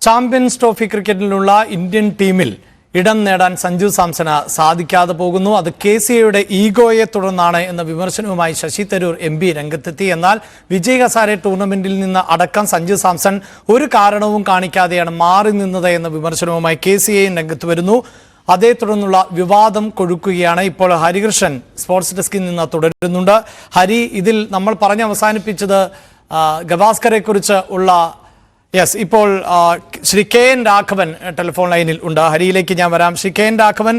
Champions trophy ക്രിക്കറ്റിലുള്ള Indian ടീമിൽ ഇടം നേടാൻ സഞ്ജു സാംസന് സാധിക്കാതെ പോകുന്നു. അത് KCAയുടെ ഈഗോയെ തുടർന്നാണ് എന്ന വിമർശനവുമായി ശശി തരൂർ MP രംഗത്തെത്തി. എന്നാൽ വിജയ് ഹസാരെ ടൂർണമെന്റിൽ നിന്ന് അടക്കം സഞ്ജു സാംസൺ ഒരു കാരണവും കാണിക്കാതെയാണ് മാറി നിന്നത് എന്ന വിമർശനവുമായി KCA രംഗത്ത് വരുന്നു. അതേ തുടർന്നുള്ള വിവാദം കൊഴുക്കുകയാണ്. ഇപ്പോൾ ഹരികൃഷ്ണൻ സ്പോർട്സ് ഡെസ്കിൽ നിന്ന് തുടരുന്നുണ്ട്. ഹരി, ഇതിൽ നമ്മൾ പറഞ്ഞ് അവസാനിപ്പിച്ചത് ഗവാസ്കറെ കുറിച്ച് ഉള്ള ഇപ്പോൾ ശ്രീ KN രാഘവൻ ടെലിഫോൺ ലൈനിൽ ഉണ്ട്. ഹരിയിലേക്ക് ഞാൻ വരാം. ശ്രീ KN രാഘവൻ,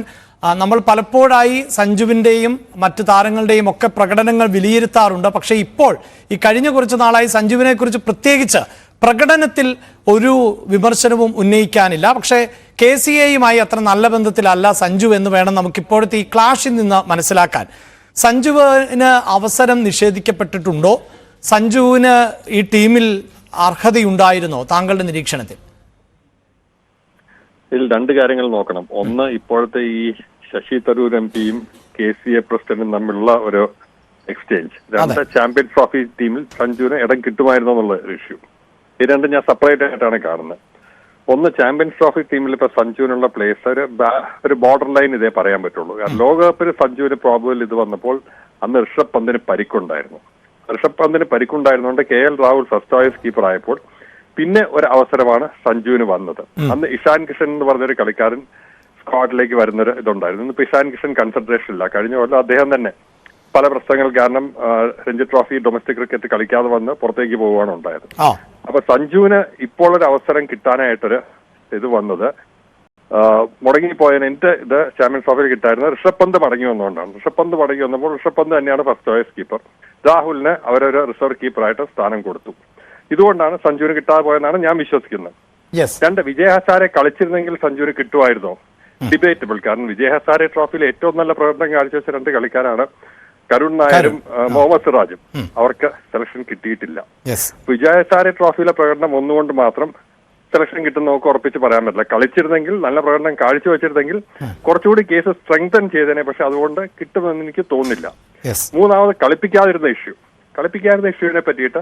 നമ്മൾ പലപ്പോഴായി സഞ്ജുവിൻ്റെയും മറ്റ് താരങ്ങളുടെയും ഒക്കെ പ്രകടനങ്ങൾ വിലയിരുത്താറുണ്ട്. പക്ഷേ ഇപ്പോൾ ഈ കഴിഞ്ഞ കുറച്ച് നാളായി സഞ്ജുവിനെ കുറിച്ച് പ്രത്യേകിച്ച് പ്രകടനത്തിൽ ഒരു വിമർശനവും ഉന്നയിക്കാനില്ല. പക്ഷേ KCAയുമായി അത്ര നല്ല ബന്ധത്തിലല്ല സഞ്ജു എന്ന് വേണം നമുക്കിപ്പോഴത്തെ ഈ ക്ലാഷിൽ നിന്ന് മനസ്സിലാക്കാൻ. സഞ്ജുവിന് അവസരം നിഷേധിക്കപ്പെട്ടിട്ടുണ്ടോ? സഞ്ജുവിന് ഈ ടീമിൽ അർഹതയുണ്ടായിരുന്നോ താങ്കളുടെ നിരീക്ഷണത്തിൽ? ഇതിൽ രണ്ട് കാര്യങ്ങൾ നോക്കണം. ഒന്ന്, ഇപ്പോഴത്തെ ഈ ശശി തരൂർ MPയും KCA പ്രസിഡന്റും തമ്മിലുള്ള ഒരു എക്സ്ചേഞ്ച്. രണ്ട്, ചാമ്പ്യൻസ് ട്രോഫി ടീമിൽ സഞ്ജുവിന് ഇടം കിട്ടുമായിരുന്നോ എന്നുള്ള ഇഷ്യൂ. ഈ രണ്ടും ഞാൻ സെപ്പറേറ്റ് ആയിട്ടാണ് കാണുന്നത്. ഒന്ന്, ചാമ്പ്യൻസ് ട്രോഫി ടീമിൽ ഇപ്പൊ സഞ്ജുവിനുള്ള പ്ലേസ് ഒരു ബോർഡർ ലൈൻ ഇതേ പറയാൻ പറ്റുള്ളൂ. കാരണം ലോകകപ്പിന് സഞ്ജുവിന് പ്രോബബിൾ ഇത് വന്നപ്പോൾ അന്ന് ഋഷഭ് പന്തിന് പരിക്കുണ്ടായിരുന്നു. ഋഷഭ് പന്തിന് പരിക്കുണ്ടായിരുന്നുകൊണ്ട് KL Rahul first choice keeper ആയപ്പോൾ പിന്നെ ഒരു അവസരമാണ് സഞ്ജുവിന് വന്നത്. അന്ന് ഇഷാൻ കിഷൻ എന്ന് പറഞ്ഞൊരു കളിക്കാരൻ സ്ക്വാഡിലേക്ക് വരുന്നൊരു ഇതുണ്ടായിരുന്നു. ഇപ്പൊ ഇഷാൻ കിഷൻ കൺസിഡറേഷൻ ഇല്ല. കഴിഞ്ഞ കൊല്ലം അദ്ദേഹം തന്നെ പല പ്രശ്നങ്ങൾ കാരണം രഞ്ജി ട്രോഫി ഡൊമസ്റ്റിക് ക്രിക്കറ്റ് കളിക്കാതെ വന്ന് പുറത്തേക്ക് പോവുകയാണ് ഉണ്ടായത്. അപ്പൊ സഞ്ജുവിന് ഇപ്പോൾ ഒരു അവസരം കിട്ടാനായിട്ടൊരു ഇത് വന്നത് മുടങ്ങിപ്പോയതിന് എന്റെ ഇത് ചാമ്പ്യൻസ് ട്രോഫിയിൽ കിട്ടായിരുന്നു. ഋഷഭ് പന്ത് മടങ്ങി വന്നുകൊണ്ടാണ്. ഋഷഭ് പന്ത് മടങ്ങി വന്നപ്പോൾ ഋഷഭ് പന്ത് തന്നെയാണ് ഫസ്റ്റ് ചോയ്സ് കീപ്പർ. രാഹുലിന് അവരൊരു റിസർവ് കീപ്പറായിട്ട് സ്ഥാനം കൊടുത്തു. ഇതുകൊണ്ടാണ് സഞ്ജുവിന് കിട്ടാതെ പോയെന്നാണ് ഞാൻ വിശ്വസിക്കുന്നത്. രണ്ട്, വിജയ് ഹസാരെ കളിച്ചിരുന്നെങ്കിൽ സഞ്ജുവിന് കിട്ടുമായിരുന്നോ? ഡിബേറ്റബിൾ. കാരണം വിജയ് ഹസാരെ ട്രോഫിയിൽ ഏറ്റവും നല്ല പ്രകടനം കാഴ്ചവെച്ച രണ്ട് കളിക്കാരാണ് കരുൺ നായരും മുഹമ്മദ് സിറാജും. അവർക്ക് സെലക്ഷൻ കിട്ടിയിട്ടില്ല. വിജയ് ഹസാരെ ട്രോഫിയിലെ പ്രകടനം ഒന്നുകൊണ്ട് മാത്രം സെലക്ഷൻ കിട്ടുന്ന നമുക്ക് ഉറപ്പിച്ച് പറയാൻ പറ്റില്ല. കളിച്ചിരുന്നെങ്കിൽ, നല്ല പ്രകടനം കാഴ്ചവെച്ചിരുന്നെങ്കിൽ കുറച്ചുകൂടി കേസ് സ്ട്രെങ്തൻ ചെയ്തേനെ. പക്ഷെ അതുകൊണ്ട് കിട്ടുമെന്ന് എനിക്ക് തോന്നുന്നില്ല. മൂന്നാമത്, കളിപ്പിക്കാതിരുന്ന ഇഷ്യൂവിനെ പറ്റിയിട്ട്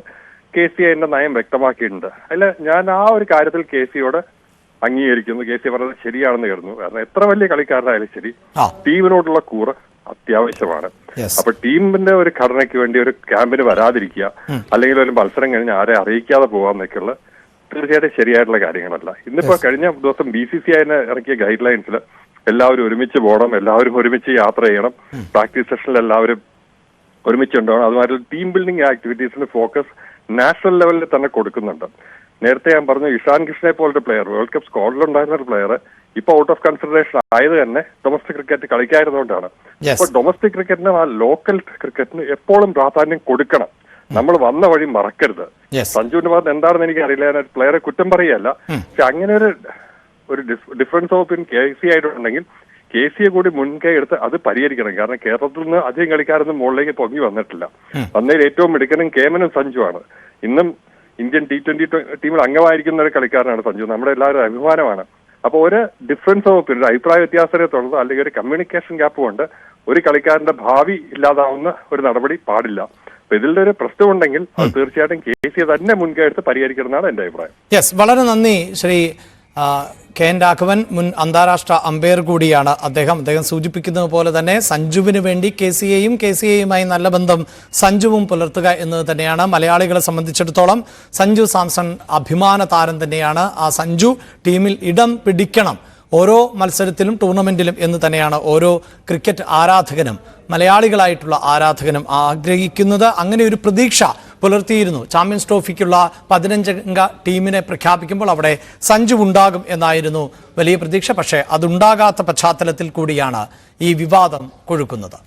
KCAന്റെ നയം വ്യക്തമാക്കിയിട്ടുണ്ട്. അല്ല, ഞാൻ ആ ഒരു കാര്യത്തിൽ KCAയോട് അംഗീകരിക്കുന്നു. KCA പറഞ്ഞത് ശരിയാണെന്ന് കരുതുന്നു. കാരണം എത്ര വലിയ കളിക്കാരനായാലും ശരി, ടീമിനോടുള്ള കൂറ് അത്യാവശ്യമാണ്. അപ്പൊ ടീമിന്റെ ഒരു ഘടനയ്ക്ക് വേണ്ടി ഒരു ക്യാമ്പിന് വരാതിരിക്കുക, അല്ലെങ്കിൽ ഒരു മത്സരം കഴിഞ്ഞ് ആരെ അറിയിക്കാതെ പോകാന്നൊക്കെയുള്ള തീർച്ചയായിട്ടും ശരിയായിട്ടുള്ള കാര്യങ്ങളല്ല. ഇന്നിപ്പോ കഴിഞ്ഞ ദിവസം BCCI ഇറക്കിയ ഗൈഡ് ലൈൻസിൽ എല്ലാവരും ഒരുമിച്ച് പോകണം, എല്ലാവരും ഒരുമിച്ച് യാത്ര ചെയ്യണം, പ്രാക്ടീസ് സെഷനിൽ എല്ലാവരും ഒരുമിച്ചുണ്ടാവണം. അതുമാതിരി ടീം ബിൽഡിംഗ് ആക്ടിവിറ്റീസിന് ഫോക്കസ് നാഷണൽ ലെവലിൽ തന്നെ കൊടുക്കുന്നുണ്ട്. നേരത്തെ ഞാൻ പറഞ്ഞു, ഇഷാൻ കിഷനെ പോലൊരു പ്ലെയർ, വേൾഡ് കപ്പ് സ്ക്വാഡിലുണ്ടായിരുന്ന ഒരു പ്ലെയർ ഇപ്പൊ ഔട്ട് ഓഫ് കൺസിഡറേഷൻ ആയത് തന്നെ ഡൊമസ്റ്റിക് ക്രിക്കറ്റ് കളിക്കായിരുന്നുകൊണ്ടാണ്. അപ്പൊ ഡൊമസ്റ്റിക് ക്രിക്കറ്റിന്, ആ ലോക്കൽ ക്രിക്കറ്റിന് എപ്പോഴും പ്രാധാന്യം കൊടുക്കണം. നമ്മൾ വന്ന വഴി മറക്കരുത്. സഞ്ജുവിന്റെ ഭാഗത്ത് എന്താണെന്ന് എനിക്ക് അറിയില്ല. ഞാൻ പ്ലെയറെ കുറ്റം പറയുകയല്ല. പക്ഷെ അങ്ങനെ ഒരു ഡിഫറൻസ് ഓഫ് ഒപ്പീനിയൻ KCA ആയിട്ടുണ്ടെങ്കിൽ KCA കൂടി മുൻകൈ എടുത്ത് അത് പരിഹരിക്കണം. കാരണം കേരളത്തിൽ നിന്ന് അധികം കളിക്കാരൊന്നും മുകളിലേക്ക് പൊങ്ങി വന്നിട്ടില്ല. വന്നതിൽ ഏറ്റവും മിടുക്കനും കേമനും സഞ്ജുവാണ്. ഇന്നും ഇന്ത്യൻ T20 ടീമിൽ അംഗമായിരിക്കുന്ന ഒരു കളിക്കാരനാണ് സഞ്ജു. നമ്മുടെ എല്ലാവരും അഭിമാനമാണ്. അപ്പൊ ഒരു ഡിഫറൻസ് ഓഫ് ഒപ്പീനിയൻ, അഭിപ്രായ വ്യത്യാസത്തെ തുടർന്ന് അല്ലെങ്കിൽ ഒരു കമ്മ്യൂണിക്കേഷൻ ഗ്യാപ്പ് കൊണ്ട് ഒരു കളിക്കാരന്റെ ഭാവി ഇല്ലാതാവുന്ന ഒരു നടപടി പാടില്ല. അപ്പൊ ഇതിന്റെ ഒരു പ്രശ്നമുണ്ടെങ്കിൽ അത് തീർച്ചയായിട്ടും KCA തന്നെ മുൻകൈ എടുത്ത് പരിഹരിക്കണമെന്നാണ് എന്റെ അഭിപ്രായം. വളരെ നന്ദി ശ്രീ KN രാഘവൻ. മുൻ അന്താരാഷ്ട്ര അമ്പയർ കൂടിയാണ് അദ്ദേഹം സൂചിപ്പിക്കുന്നത് പോലെ തന്നെ സഞ്ജുവിന് വേണ്ടി KCAയുമായി നല്ല ബന്ധം സഞ്ജുവും പുലർത്തുക എന്നത് തന്നെയാണ്. മലയാളികളെ സംബന്ധിച്ചിടത്തോളം സഞ്ജു സാംസൺ അഭിമാന താരം തന്നെയാണ്. ആ സഞ്ജു ടീമിൽ ഇടം പിടിക്കണം ഓരോ മത്സരത്തിലും ടൂർണമെന്റിലും എന്ന് തന്നെയാണ് ഓരോ ക്രിക്കറ്റ് ആരാധകനും, മലയാളികളായിട്ടുള്ള ആരാധകനും ആഗ്രഹിക്കുന്നത്. അങ്ങനെ ഒരു പ്രതീക്ഷ പുലർത്തിയിരുന്നു. ചാമ്പ്യൻസ് ട്രോഫിക്കുള്ള 15-അംഗ ടീമിനെ പ്രഖ്യാപിക്കുമ്പോൾ അവിടെ സഞ്ജു ഉണ്ടാകും എന്നായിരുന്നു വലിയ പ്രതീക്ഷ. പക്ഷേ അതുണ്ടാകാത്ത പശ്ചാത്തലത്തിൽ കൂടിയാണ് ഈ വിവാദം കൊഴുക്കുന്നത്.